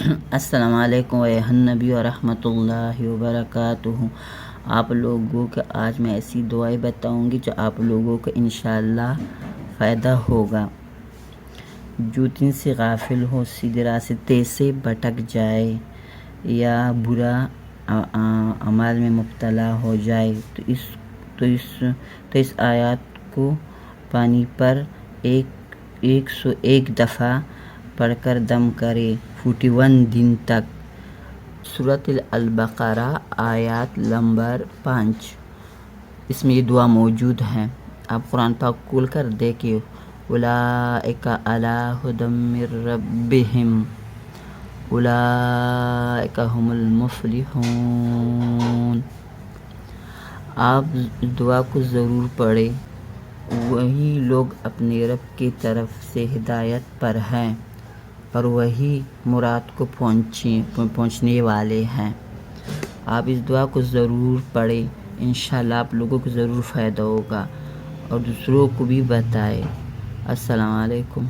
السلام علیکم نبی و رحمۃ اللہ وبرکاتہ۔ آپ لوگوں کو آج میں ایسی دعائیں بتاؤں گی جو آپ لوگوں کو انشاءاللہ فائدہ ہوگا۔ جو دن سے غافل ہو، سیدھے راستے سے بھٹک جائے یا برا اعمال میں مبتلا ہو جائے تو اس آیات کو پانی پر 101 دفعہ پڑھ کر دم کرے 41 دن تک۔ سورۃ البقرہ آیات نمبر 5، اس میں یہ دعا موجود ہے۔ آپ قرآن پاک کھول کر دیکھیں۔ اولئک علی ھدی من ربہم اولئک ھم المفلحون۔ آپ اس دعا کو ضرور پڑھیں۔ وہی لوگ اپنے رب کی طرف سے ہدایت پر ہیں اور وہی مراد کو پہنچنے والے ہیں۔ آپ اس دعا کو ضرور پڑھیں، انشاءاللہ آپ لوگوں کو ضرور فائدہ ہوگا اور دوسروں کو بھی بتائیں۔ السلام علیکم۔